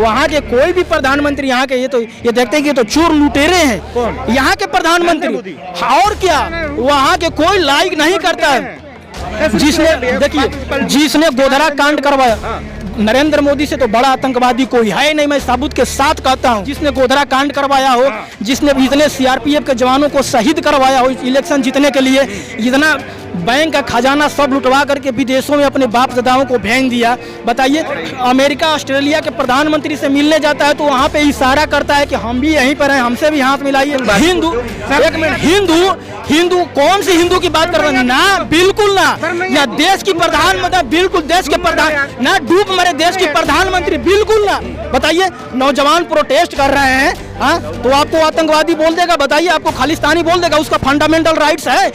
वहाँ के कोई भी प्रधानमंत्री यहाँ के ये देखते हैं कि ये तो चोर लुटेरे हैं। कौन? यहाँ के प्रधानमंत्री। और क्या, वहाँ के कोई लाइक नहीं करता है। जिसने गोधरा कांड करवाया, नरेंद्र मोदी से तो बड़ा आतंकवादी कोई है नहीं, मैं साबुत के साथ कहता हूँ। जिसने गोधरा कांड करवाया हो, जिसने इतने सीआरपीएफ के जवानों को शहीद करवाया हो इलेक्शन जीतने के लिए, इतना बैंक का खजाना सब लुटवा करके विदेशों में अपने बाप दादाओं को भेज दिया। बताइए, अमेरिका ऑस्ट्रेलिया के प्रधानमंत्री से मिलने जाता है तो वहाँ पे इशारा करता है कि हम भी यहीं पर हैं, हमसे भी हाथ मिलाइए। हिंदू, एक मिनट, हिंदू कौन सी हिंदू की बात कर रहे हैं? ना, बिल्कुल ना। या देश की प्रधानमंत्री, बिल्कुल देश के प्रधान ना, डूब मरे देश की प्रधानमंत्री, बिल्कुल ना। बताइए, नौजवान प्रोटेस्ट कर रहे हैं, हाँ, तो आपको आतंकवादी बोल देगा? बताइए, आपको खालिस्तानी बोल देगा? उसका फंडामेंटल राइट्स है।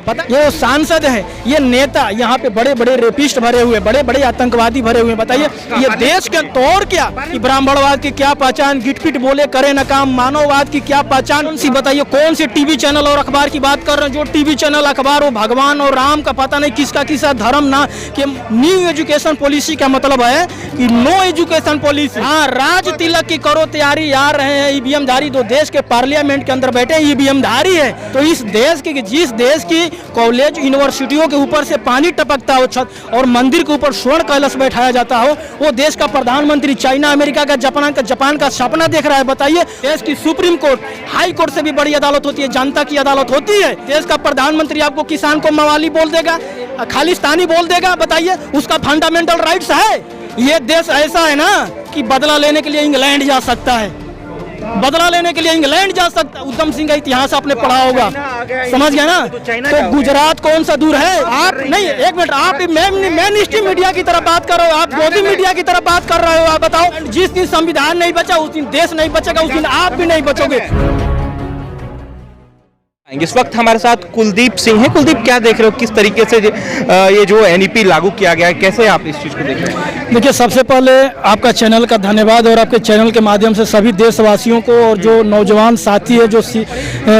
पता, ये सांसद है, ये नेता, यहाँ पे बड़े बड़े रेपिस्ट भरे हुए, बड़े बड़े आतंकवादी भरे हुए। बताइए, ये देश के तौर क्या कि ब्राह्मणवाद की क्या पहचान, गिटपिट बोले करे न काम, मानववाद की क्या पहचान? कौन सी बताइए, कौन से टीवी चैनल और अखबार की बात कर रहे हैं? जो टीवी चैनल अखबार वो भगवान और राम का पता नहीं किसका किसा धर्म ना कि न्यू एजुकेशन पॉलिसी का मतलब है कि नो एजुकेशन पॉलिसी। हाँ, राज तिलक की करो तैयारी, आ रहे हैं ईवीएम धारी, दो देश के पार्लियामेंट के अंदर बैठे ईवीएम धारी है। तो इस देश की, जिस देश की कॉलेज यूनिवर्सिटियों के ऊपर से पानी टपकता हो छत और मंदिर के ऊपर स्वर्ण कलश बैठाया जाता हो, वो देश का प्रधानमंत्री चाइना, अमेरिका का, जापान का सपना देख रहा है। बताइए, देश की सुप्रीम कोर्ट, हाई कोर्ट से भी बड़ी अदालत होती है, जनता की अदालत होती है। देश का प्रधानमंत्री आपको किसान को मवाली बोल देगा, खालिस्तानी बोल देगा? बताइए, उसका फंडामेंटल राइट्स है? ये देश ऐसा है ना कि बदला लेने के लिए इंग्लैंड जा सकता है, बदला लेने के लिए इंग्लैंड जा सकता है। उधम सिंह का इतिहास आपने पढ़ा होगा, समझ गया ना? तो गुजरात कौन सा दूर है? आप नहीं, एक मिनट, आप मेन स्ट्रीम मीडिया की तरफ बात कर रहे हो, आप मोदी मीडिया की तरफ बात कर रहे हो। आप बताओ, जिस दिन संविधान नहीं बचा उस दिन देश नहीं बचेगा, उस दिन आप भी नहीं बचोगे। इस वक्त हमारे साथ कुलदीप सिंह हैं। कुलदीप, क्या देख रहे हो, किस तरीके से ये जो एनईपी लागू किया गया है, कैसे आप इस चीज़ को देख रहे हैं? देखिए, सबसे पहले आपका चैनल का धन्यवाद और आपके चैनल के माध्यम से सभी देशवासियों को और जो नौजवान साथी है, जो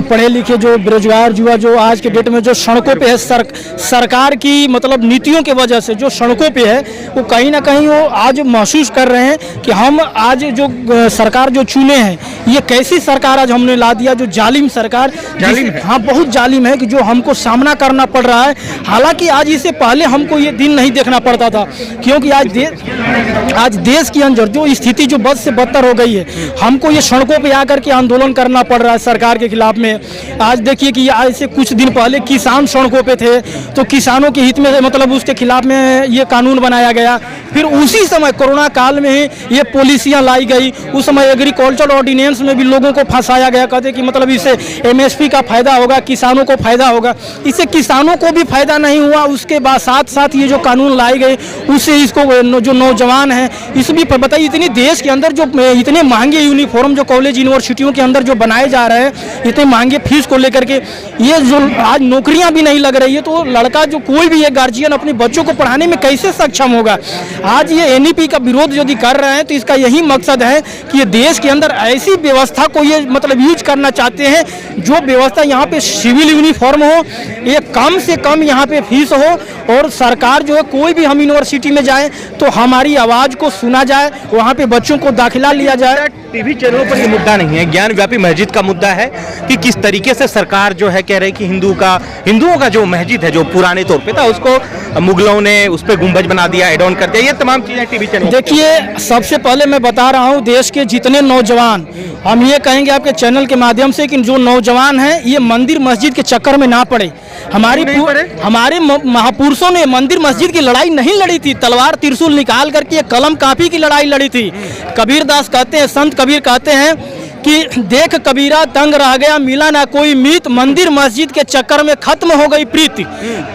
पढ़े लिखे, जो बेरोजगार युवा, जो आज के डेट में जो सड़कों पे है, सरकार की मतलब नीतियों की वजह से जो सड़कों पे है, वो कहीं ना कहीं वो आज महसूस कर रहे हैं कि हम आज जो सरकार जो चुने हैं, ये कैसी सरकार आज हमने ला दिया, जो जालिम सरकार, जालिम है। हाँ, बहुत जालिम है कि जो हमको सामना करना पड़ रहा है। हालांकि आज इससे पहले हमको ये दिन नहीं देखना पड़ता था, क्योंकि आज देश की अंदर जो स्थिति जो बद से बदतर हो गई है, हमको ये सड़कों पे आकर के आंदोलन करना पड़ रहा है सरकार के खिलाफ में। आज देखिए कि आज से कुछ दिन पहले किसान सड़कों पे थे, तो किसानों के हित में मतलब उसके खिलाफ में ये कानून बनाया गया। फिर उसी समय कोरोना काल में ही ये पॉलिसियाँ लाई गई। उस समय एग्रीकल्चर ऑर्डिनेंस में भी लोगों को फंसाया गया, कहते कि मतलब इससे एमएसपी का फायदा होगा, किसानों को फायदा होगा। इससे किसानों को भी फायदा नहीं हुआ। उसके बाद साथ ये जो कानून लाए गए, उससे इसको जो नौजवान हैं, इस भी बताइए, इतनी देश के अंदर जो इतने महंगे यूनिफॉर्म जो कॉलेज यूनिवर्सिटियों के अंदर जो बनाए जा रहे हैं, इतने महंगे फीस को लेकर के, ये जो आज नौकरियां भी नहीं लग रही है, तो लड़का जो कोई भी है गार्जियन अपने बच्चों को पढ़ाने में कैसे सक्षम होगा? आज ये एनईपी का विरोध यदि कर रहे हैं तो इसका यही मकसद है कि ये देश के अंदर ऐसी व्यवस्था को ये मतलब यूज करना चाहते हैं, जो व्यवस्था यहाँ पे सिविल यूनिफॉर्म हो, ये कम से कम यहाँ पे फीस हो, और सरकार जो है कोई भी हम यूनिवर्सिटी में जाए तो हमारी आवाज़ को सुना जाए, वहाँ पे बच्चों को दाखिला लिया जाए। टीवी चैनलों पर ये मुद्दा नहीं है, ज्ञान व्यापी मस्जिद का मुद्दा है कि किस तरीके से सरकार जो है कह रही कि हिंदुओं का जो मस्जिद है, जो पुराने तौर पे था, उसको मुगलों ने उस पर गुंबज बना दिया, एड ऑन कर दिया, ये तमाम चीज़ें टीवी चैनल। देखिए, सबसे पहले मैं बता रहा हूँ, देश के जितने नौजवान, हम ये कहेंगे आपके चैनल के माध्यम से कि जो नौजवान हैं, ये मंदिर मस्जिद के चक्कर में ना पड़े। हमारे महापुरुषों ने मंदिर मस्जिद की लड़ाई नहीं लड़ी थी, तलवार त्रिशूल निकाल करके कलम कापी की लड़ाई लड़ी थी। कबीर दास कहते हैं, संत कबीर कहते हैं कि देख कबीरा दंग रह गया, मिला ना कोई मीत, मंदिर मस्जिद के चक्कर में खत्म हो गई प्रीति।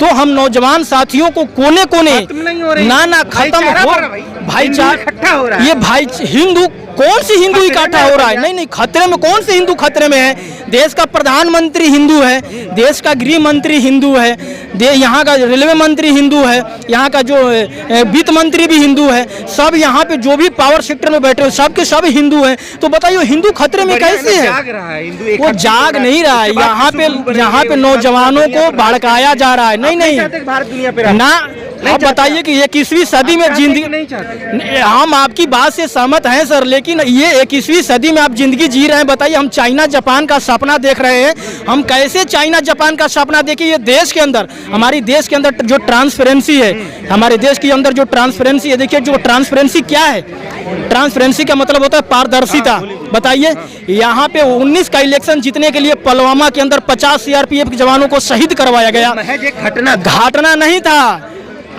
तो हम नौजवान साथियों को कोने कोने ना खत्म हो भाईचारा, ये भाई हिंदू कौन सी हिंदू इकट्ठा हो रहा है? नहीं, खतरे में कौन से हिंदू खतरे में है? देश का प्रधानमंत्री हिंदू है, देश का गृह मंत्री हिंदू है, यहाँ का रेलवे मंत्री हिंदू है, यहाँ का जो वित्त मंत्री भी हिंदू है, सब यहाँ पे जो भी पावर सेक्टर में बैठे हो सब के सब हिंदू हैं। तो बताइए, हिंदू खतरे में कैसे है? वो जाग नहीं रहा है। यहाँ पे नौजवानों को भड़काया जा रहा है। नहीं, भारत दुनिया पे ना आप बताइए कि 21वीं सदी में जिंदगी नहीं चाहते। हम आपकी बात से सहमत हैं सर, लेकिन ये 21वीं सदी में आप जिंदगी जी रहे हैं। बताइए, हम चाइना जापान का सपना देख रहे हैं। हम कैसे चाइना जापान का सपना देखें? ये देश के अंदर, हमारी देश के अंदर जो ट्रांसपेरेंसी है, हमारे देश के अंदर जो ट्रांसपेरेंसी है, देखिए जो ट्रांसपेरेंसी क्या है, ट्रांसपेरेंसी का मतलब होता है पारदर्शिता। बताइए, यहाँ पे 19 का इलेक्शन जीतने के लिए पुलवामा के अंदर 50 सीआरपीएफ के जवानों को शहीद करवाया गया। महज एक घटना नहीं था।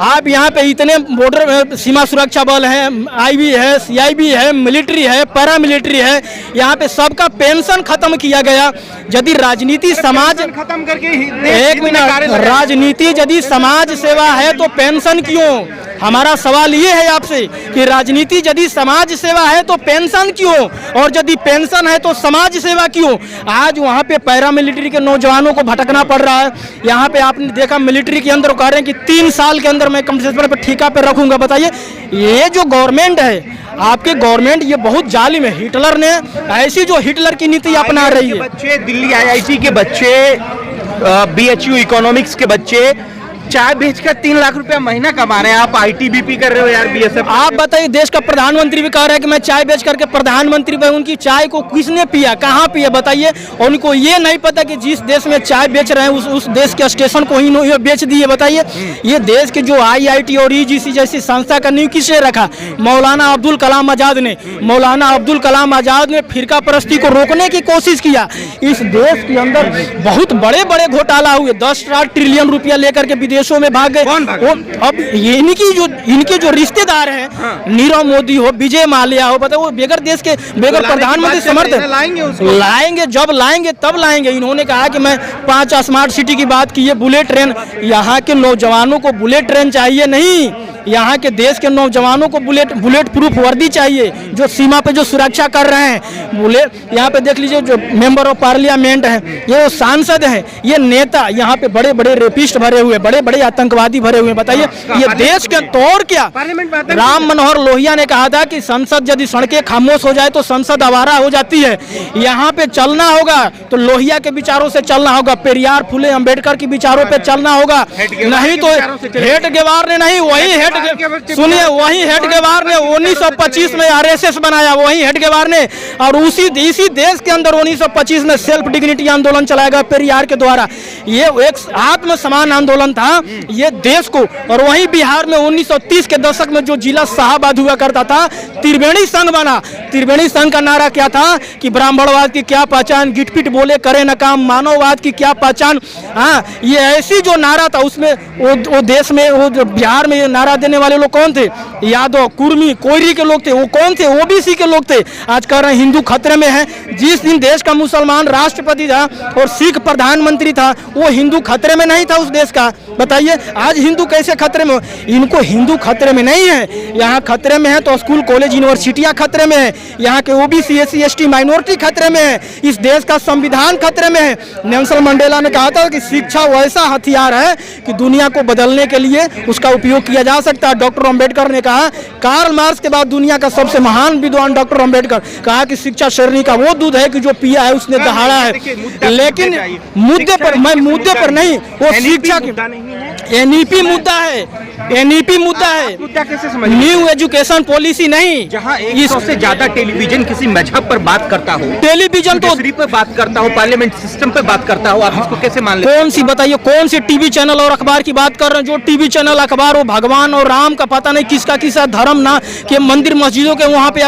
आप यहाँ पे इतने बॉर्डर सीमा सुरक्षा बल है, आईबी है, सीआईबी है, मिलिट्री है, पैरा मिलिट्री है, यहाँ पे सबका पेंशन खत्म किया गया। यदि राजनीति समाज खत्म करके एक मिनट, राजनीति यदि समाज सेवा है तो पेंशन क्यों? हमारा सवाल ये है आपसे कि राजनीति यदि समाज सेवा है तो पेंशन क्यों, और यदि पेंशन है तो समाज सेवा क्यों? आज वहाँ पे पैरा मिलिट्री के नौजवानों को भटकना पड़ रहा है। यहाँ पे आपने देखा मिलिट्री के अंदर कह रहे हैं कि 3 साल के अंदर मैं कम से कम ठेका पे रखूंगा। बताइए, ये जो गवर्नमेंट है आपके, गवर्नमेंट ये बहुत जालिम है। हिटलर ने ऐसी जो हिटलर की नीति अपना रही है। बच्चे, दिल्ली आईआईटी के बच्चे, बीएचयू इकोनॉमिक्स के बच्चे चाय बेचकर 3 लाख रुपया महीना कमा रहे हैं। आप आईटीबीपी कर रहे हो यार, बीएसएफ। आप बताइए, देश का प्रधानमंत्री भी कह रहा है कि मैं चाय बेच करके प्रधानमंत्री बन। उनकी चाय को किसने पिया, कहाँ पिया? बताइए। और उनको ये नहीं पता कि जिस देश में चाय बेच रहे हैं उस देश के स्टेशन को ही बेच दिए। बताइए, ये देश के जो आईआईटी और ईजीसी जैसी संस्था का नींव किसने रखा? मौलाना अब्दुल कलाम आजाद ने। मौलाना अब्दुल कलाम आजाद ने फिरका परस्ती को रोकने की कोशिश किया। इस देश के अंदर बहुत बड़े बड़े घोटाला हुए, 10 ट्रिलियन रुपया लेकर के देशों में भाग गए। अब ये इनके जो रिश्तेदार हैं, नीरव मोदी हो, विजय माल्या हो, बताओ, वो बेगर देश के बेगर प्रधानमंत्री समर्थन लाएंगे। जब लाएंगे तब लाएंगे। इन्होंने कहा कि मैं 5 स्मार्ट सिटी की बात की है, बुलेट ट्रेन। यहाँ के नौजवानों को बुलेट ट्रेन चाहिए नहीं, यहाँ के देश के नौजवानों को बुलेट प्रूफ वर्दी चाहिए, जो सीमा पे जो सुरक्षा कर रहे हैं। बुलेट, यहाँ पे देख लीजिए, जो मेंबर ऑफ पार्लियामेंट हैं, ये सांसद हैं, ये नेता, यहाँ पे बड़े बड़े रेपिस्ट भरे हुए, बड़े बड़े आतंकवादी भरे हुए। बताइए, ये देश के तौर क्या? राम मनोहर लोहिया ने कहा था कि संसद यदि सड़कें खामोश हो जाए तो संसद आवारा हो जाती है। यहाँ पे चलना होगा तो लोहिया के विचारों से चलना होगा, पेरियार, फुले अंबेडकर के विचारों पे चलना होगा, नहीं तो हेडगेवार ने नहीं, वही सुनिए, वही हेडगेवार ने 1925 में आरएसएस बनाया, वही हेडगेवार ने। और इसी देश के अंदर 1925 में सेल्फ डिग्निटी आंदोलन चलाया गया पेरियार के द्वारा। ये एक आत्म समान आंदोलन था ये देश को। और वही बिहार में 1930 के दशक में जो जिला शाहबाद हुआ करता था, त्रिवेणी संघ बना। त्रिवेणी संघ का नारा क्या था कि ब्राह्मणवाद की क्या पहचान, गिटपिट बोले करे न काम, मानववाद की क्या पहचान। हाँ, ये ऐसी जो नारा था, उसमें वो देश में, वो बिहार में ये नारा देने वाले लोग कौन थे? यादव, कुर्मी, कोयरी के लोग थे। वो कौन थे? ओबीसी के लोग थे। आज कह रहे हैं हिंदू खतरे में है। जिस दिन देश का मुसलमान राष्ट्रपति था और सिख प्रधानमंत्री था, वो हिंदू खतरे में नहीं था उस देश का। बताइए, आज हिंदू कैसे खतरे में? इनको हिंदू खतरे में नहीं है। यहाँ खतरे में है तो स्कूल, कॉलेज, यूनिवर्सिटियाँ खतरे में है। यहाँ के ओबीसी, एससी, एसटी माइनॉरिटी खतरे में है। इस देश का संविधान खतरे में है। नेल्सन मंडेला ने कहा था कि शिक्षा वैसा हथियार है कि दुनिया को बदलने के लिए उसका उपयोग किया जा सकता है। डॉक्टर अंबेडकर ने कहा, कार्ल मार्क्स के बाद दुनिया का सबसे महान विद्वान डॉक्टर अंबेडकर कहा कि शिक्षा शरीर का वो दूध है कि जो पिया है उसने दहाड़ा है। लेकिन मुद्दे पर, मैं मुद्दे पर नहीं, वो शिक्षा की एनईपी मुद्दा है। एनईपी मुद्दा है, मुद्दा कैसे समझ? न्यू एजुकेशन पॉलिसी नहीं, जहाँ सबसे ज्यादा टेलीविजन किसी मजहब पर बात करता हो, टेलीविजन तो पे बात करता हो, पार्लियामेंट सिस्टम पे बात करता हो, आप इसको कैसे मान लेते? कौन सी बताइए, कौन सी टीवी चैनल और अखबार की बात कर रहे हैं? जो टीवी चैनल अखबार वो भगवान और राम का पता नहीं किसका किसा धर्म ना के मंदिर मस्जिदों के वहाँ पे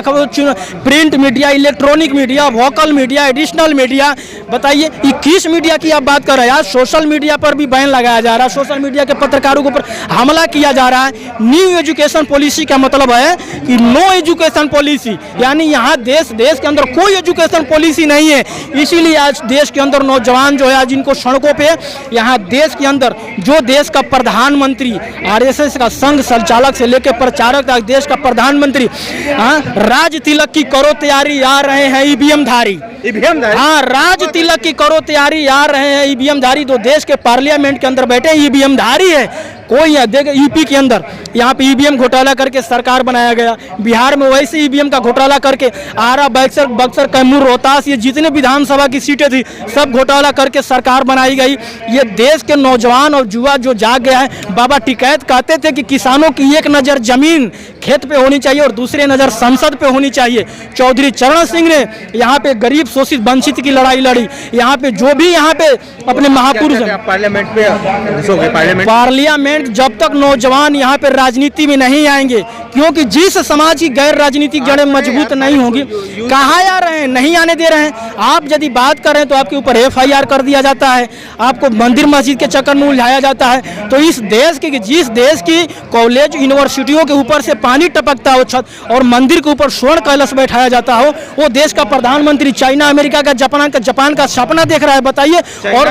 print media, electronic media, vocal media, additional media. बताइए, ये किस मीडिया की आप बात कर रहे हैं? आज सोशल मीडिया पर भी बैन लगाया जा रहा है, सोशल मीडिया के पत्रकारों के ऊपर हमला किया जा रहा है। न्यू एजुकेशन पॉलिसी का मतलब है कि नो एजुकेशन पॉलिसी, यानी यहाँ देश के अंदर कोई एजुकेशन पॉलिसी नहीं है। इसीलिए आज देश के अंदर नौजवान जो है आज इनको सड़कों पे, यहाँ देश के अंदर जो देश का प्रधानमंत्री, आरएसएस का संघ संचालक से लेकर प्रचारक तक देश का प्रधानमंत्री, राज तिलक की करो तैयारी, आ रहे हैं ईवीएम धारी। हाँ, राज तिलक की करो तैयारी, आ रहे हैं ईवीएम धारी। तो देश के पार्लियामेंट के अंदर बैठे ईवीएम धारी है। कोई है देख यूपी के अंदर यहाँ पे ईवीएम घोटाला करके सरकार बनाया गया, बिहार में वैसे ईवीएम का घोटाला करके आरा बक्सर कैमूर रोहतास ये जितने विधानसभा की सीटें थी सब घोटाला करके सरकार बनाई गई। ये देश के नौजवान और युवा जो जाग गया है, बाबा टिकैत कहते थे कि किसानों की एक नज़र जमीन खेत पे होनी चाहिए और दूसरी नज़र संसद पे होनी चाहिए। चौधरी चरण सिंह ने यहाँ पे गरीब शोषित वंचित की लड़ाई लड़ी। यहाँ पे जो भी यहाँ पे अपने महापुरुष पार्लियामेंट जब तक नौजवान यहाँ पे राजनीति में नहीं आएंगे, क्योंकि जिस समाज की गैर राजनीतिक जड़ें मजबूत नहीं होगी, कहाँ आ रहे हैं, नहीं आने दे रहे हैं। आप यदि बात करें तो आपके ऊपर FIR कर दिया जाता है, आपको मंदिर मस्जिद के चक्कर में उलझाया जाता है। तो इस देश के जिस देश की कॉलेज यूनिवर्सिटियों के ऊपर से पानी टपकता हो छत और मंदिर के ऊपर स्वर्ण कलश बैठाया जाता हो, वो देश का प्रधानमंत्री चाइना, अमेरिका का, जापान का सपना देख रहा है, बताइए। और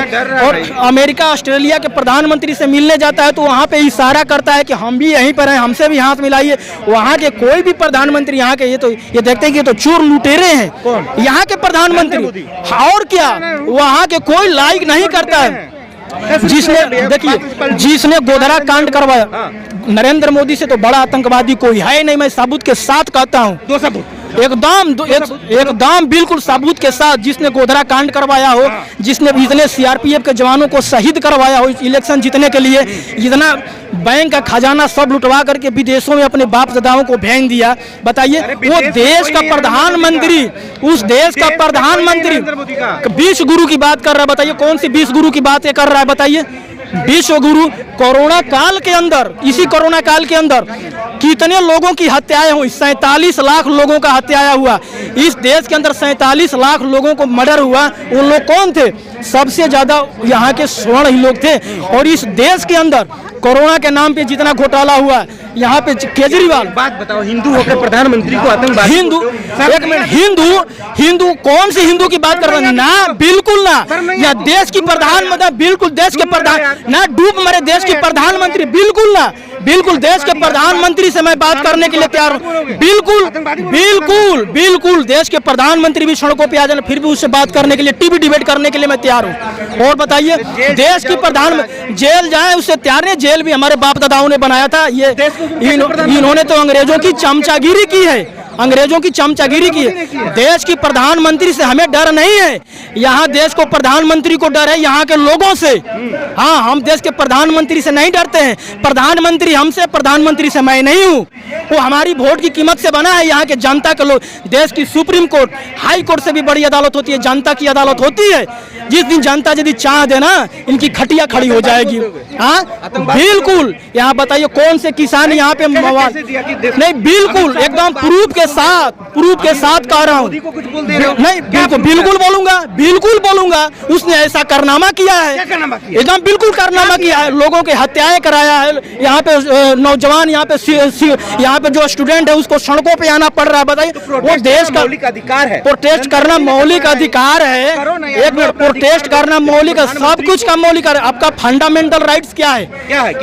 अमेरिका, ऑस्ट्रेलिया के प्रधानमंत्री से मिलने जाता है तो वहाँ पे इशारा करता है कि हम भी यहीं पर हैं, हमसे भी हाथ मिलाइए। वहाँ के कोई भी प्रधानमंत्री यहाँ के ये देखते हैं कि ये तो चोर लुटेरे हैं। कौन? यहाँ के प्रधानमंत्री। और क्या, वहाँ के कोई लाइक नहीं करता है। जिसने गोधरा कांड करवाया, नरेंद्र मोदी से तो बड़ा आतंकवादी कोई है नहीं, मैं सबूत के साथ कहता हूँ। दो सबूत एकदम बिल्कुल सबूत के साथ। जिसने गोधरा कांड करवाया हो, जिसने इतने CRPF के जवानों को शहीद करवाया हो इलेक्शन जीतने के लिए, इतना बैंक का खजाना सब लुटवा करके विदेशों में अपने बाप दादाओं को भेज दिया, बताइए। वो देश का प्रधानमंत्री, उस देश का प्रधानमंत्री विश्व गुरु की बात कर रहा है, बताइए कौन सी विश्व गुरु की बातें कर रहा है, बताइए। विश्व गुरु कोरोना काल के अंदर, इसी कोरोना काल के अंदर कितने लोगों की हत्याएं हुई, 47 लाख लोगों का हत्याया हुआ। इस देश के अंदर 47 लाख लोगों को मर्डर हुआ। वो लोग कौन थे? सबसे ज्यादा यहाँ के स्वर्ण ही लोग थे। और इस देश के अंदर कोरोना के नाम पे जितना घोटाला हुआ, यहाँ पे केजरीवाल, बात बताओ, हिंदू होकर प्रधानमंत्री को आतंकवादी, एक मिनट, हिंदू कौन सी हिंदू की बात कर रहे हैं? ना, बिल्कुल ना। या देश की प्रधानमंत्री, बिल्कुल देश के प्रधान ना, डूब मरे देश के प्रधानमंत्री, बिल्कुल ना, बिल्कुल देश के प्रधानमंत्री से मैं बात करने के लिए तैयार हूँ। बिल्कुल देश के प्रधानमंत्री भी सड़कों पे आ जाए, फिर भी उससे बात करने के लिए, टीवी डिबेट करने के लिए मैं तैयार हूँ। और बताइए, देश की प्रधानमंत्री जेल जाए उससे तैयार नहीं। जेल भी हमारे बाप दादाओं ने बनाया था। ये इन्होंने तो अंग्रेजों की चमचागिरी की है, अंग्रेजों की चमचागिरी की है। देश की प्रधानमंत्री से हमें डर नहीं है, यहाँ देश को प्रधानमंत्री को डर है यहाँ के लोगों से। हाँ, हम देश के प्रधानमंत्री से नहीं डरते हैं। प्रधानमंत्री हमसे, प्रधानमंत्री से मैं नहीं हूँ। वो हमारी वोट की कीमत से बना है। यहाँ के जनता के लोग, देश की सुप्रीम कोर्ट, हाई कोर्ट से भी बड़ी अदालत होती है, जनता की अदालत होती है। जिस दिन जनता यदि चाह दे ना, इनकी खटिया खड़ी हो जाएगी। हाँ, बिल्कुल। यहाँ बताइए कौन से किसान यहाँ पे नहीं, बिल्कुल एकदम प्रूफ के साथ कह रहा हूँ। नहीं, बिल्कुल बोलूंगा। उसने ऐसा कारनामा किया है, एकदम बिल्कुल कारनामा किया है। लोगों के हत्याएं कराया है। यहाँ पे नौजवान, यहाँ पे जो स्टूडेंट है उसको सड़कों पे आना पड़ रहा है, बताइए। वो देश का मौलिक अधिकार है, प्रोटेस्ट करना मौलिक अधिकार है। एक मिनट, प्रोटेस्ट करना मौलिक, सब कुछ का मौलिक है। आपका फंडामेंटल राइट्स क्या है?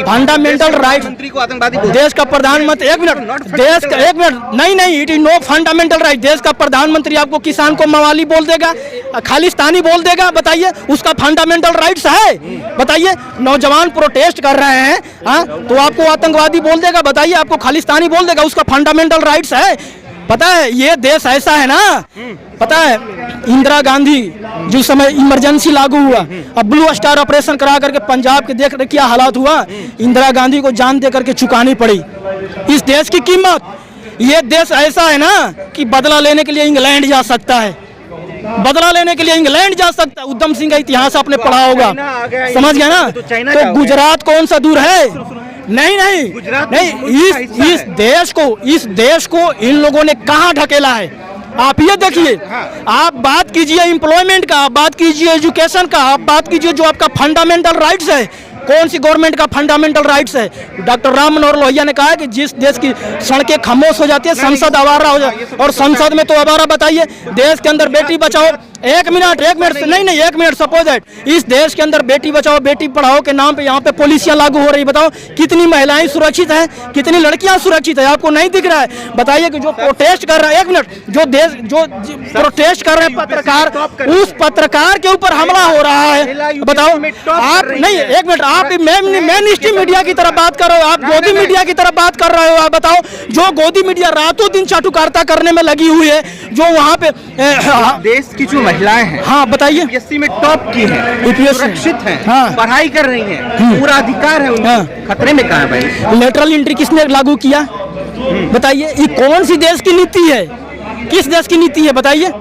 फंडामेंटल राइट्स, देश का प्रधानमंत्री, एक मिनट, नहीं, it is no fundamental right. देश का प्रधानमंत्री आपको किसान को मवाली बोल देगा, खालिस्तानी बोल देगा, बताइए उसका फंडामेंटल राइट्स है? बताइए, नौजवान प्रोटेस्ट कर रहे हैं, हाँ, तो आपको आतंकवादी बोल देगा, बताइए आपको खालिस्तानी बोल देगा, उसका फंडामेंटल राइट्स है? पता है ये देश ऐसा है ना, पता है इंदिरा गांधी जिस समय इमरजेंसी लागू हुआ, अब ब्लू स्टार ऑपरेशन करा करके पंजाब के देख क्या हालात हुआ, इंदिरा गांधी को जान दे करके चुकानी पड़ी इस देश की कीमत। ये देश ऐसा है ना कि बदला लेने के लिए इंग्लैंड जा सकता है, बदला लेने के लिए इंग्लैंड जा सकता है। उधम सिंह का इतिहास आपने पढ़ा होगा, समझ गया ना? तो गुजरात कौन सा दूर है? नहीं, इस देश को इन लोगों ने कहाँ ढकेला है? आप ये देखिए, आप बात कीजिए एम्प्लॉयमेंट का, आप बात कीजिए एजुकेशन का, आप बात कीजिए जो आपका फंडामेंटल राइट्स है। कौन सी गवर्नमेंट का फंडामेंटल राइट्स है? डॉक्टर राम मनोहर लोहिया ने कहा है कि जिस देश की सड़कें खामोश हो जाती है, संसद आवारा हो जाती है, और संसद में तो आवारा। बताइए, देश के अंदर बेटी बचाओ, एक मिनट नहीं, एक मिनट, सपोज दैट इस देश के अंदर बेटी बचाओ बेटी पढ़ाओ के नाम पे यहाँ पे पॉलिसियां लागू हो रही, बताओ कितनी महिलाएं सुरक्षित हैं, कितनी लड़कियां सुरक्षित है? आपको नहीं दिख रहा है? बताइए कि जो प्रोटेस्ट कर रहा है, एक मिनट, जो प्रोटेस्ट कर रहे हैं पत्रकार, उस पत्रकार के ऊपर हमला हो रहा है, बताओ आप। नहीं, एक मिनट, आप मेन स्ट्रीम मीडिया की तरफ बात कर रहे हो, आप गोदी मीडिया की तरफ बात कर रहे हो। आप बताओ, जो गोदी मीडिया रातों दिन चाटुकारिता करने में लगी हुई है, जो वहाँ पे देश की जो महिलाएं हैं, हाँ बताइए, यूपीएससी में टॉप की हैं, यूपीएससी सुरक्षित हैं, हाँ, पढ़ाई कर रही हैं, पूरा अधिकार है उनका, खतरे में कहाँ है भाई? लेटरल एंट्री किसने लागू किया बताइए? ये कौन सी देश की नीति है? किस देश की नीति है बताइए?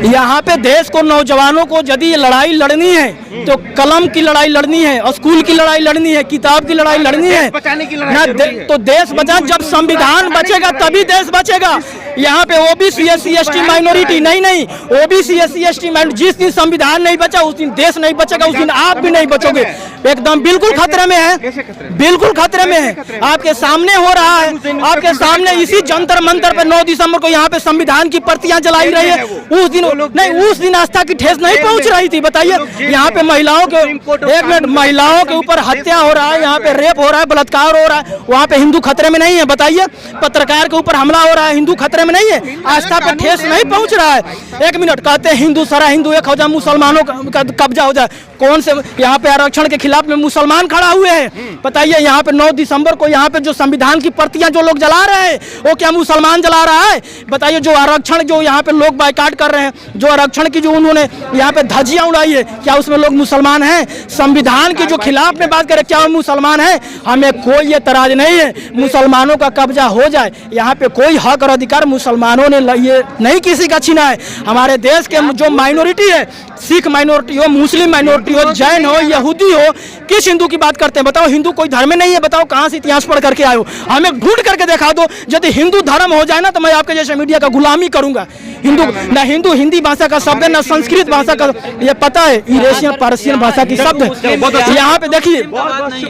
यहाँ पे देश को, नौजवानों को यदि ये लड़ाई लड़नी है तो कलम की लड़ाई लड़नी है, स्कूल की लड़ाई लड़नी है, किताब की लड़ाई लड़नी है, बचाने की ना लड़ाई तो देश बचा। जब संविधान बचेगा तभी देश बचेगा। यहाँ पे ओबीसी एससी एसटी माइनॉरिटी नहीं, ओबीसी एससी एसटी माइनॉरिटी, जिस दिन संविधान नहीं बचा उस दिन देश नहीं बचेगा, उस दिन आप भी नहीं बचोगे। एकदम बिल्कुल खतरे में है, बिल्कुल खतरे में है। आपके सामने हो रहा है, आपके सामने इसी जंतर मंतर पे 9 दिसंबर को यहाँ पे संविधान की प्रतियां जलाई रही है। उस दिन आस्था की ठेस नहीं पहुंच रही थी बताइए? यहाँ पे महिलाओं के, एक मिनट, महिलाओं के ऊपर हत्या हो रहा है, यहाँ पे रेप हो रहा है, बलात्कार हो रहा है, वहाँ पे हिंदू खतरे में नहीं है बताइए? पत्रकार के ऊपर हमला हो रहा है, हिंदू खतरे में नहीं है? आस्था पे ठेस नहीं पहुंच रहा है? एक मिनट, कहते हैं हिंदू सारा हिंदू एक हो जाए, मुसलमानों का कब्जा हो जाए। कौन से यहाँ पे आरक्षण के खिलाफ में मुसलमान खड़ा हुए हैं बताइए? यहाँ पे 9 दिसंबर को यहाँ पे जो संविधान की प्रतियां जो लोग जला रहे हैं, वो क्या मुसलमान जला रहा है बताइए? जो आरक्षण, जो यहाँ पे लोग बाइकाट कर रहे हैं, जो आरक्षण की जो उन्होंने यहाँ पे धज्जियां उड़ाई है, क्या उसमें लोग मुसलमान हैं? संविधान के जो खिलाफ में बात करें, क्या वो मुसलमान है? हमें कोई एतराज नहीं है, मुसलमानों का कब्जा हो जाए। यहाँ पे कोई हक और अधिकार मुसलमानों ने ये नहीं किसी का छीना है। हमारे देश के जो माइनॉरिटी है, सिख माइनॉरिटी हो, मुस्लिम माइनॉरिटी हो, जैन हो, यहूदी हो, किस हिंदू की बात करते हैं बताओ? हिंदू कोई धर्म नहीं है बताओ? कहाँ से इतिहास पढ़ करके आए हो? हमें ढूंढ करके दिखा दो। यदि हिंदू धर्म हो जाए ना तो मैं आपके जैसे मीडिया का गुलामी करूंगा। हिंदू हिंदी भाषा का शब्द है, ना संस्कृत भाषा का, ये पता है, यूरेशियन पर्शियन भाषा की शब्द है। यहाँ पे देखिए,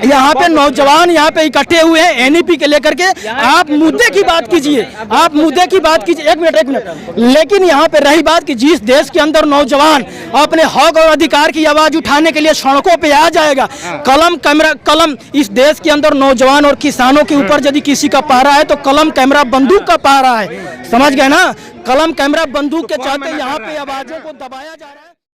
यहाँ पे नौजवान यहाँ पे इकट्ठे हुए हैं एनईपी के लेकर के। आप मुद्दे की बात कीजिए, आप मुद्दे की बात कीजिए। एक मिनट, लेकिन यहाँ पे रही बात कि जिस देश के अंदर नौजवान अपने हक और अधिकार की आवाज उठाने के लिए सड़कों पे आ जाएगा, कलम इस देश के अंदर नौजवान और किसानों के ऊपर यदि किसी का पहरा है तो कलम कैमरा बंदूक का पहरा है। समझ गए ना? कलम कैमरा बंदूक के चलते यहाँ पे आवाजों को दबाया जा रहा है।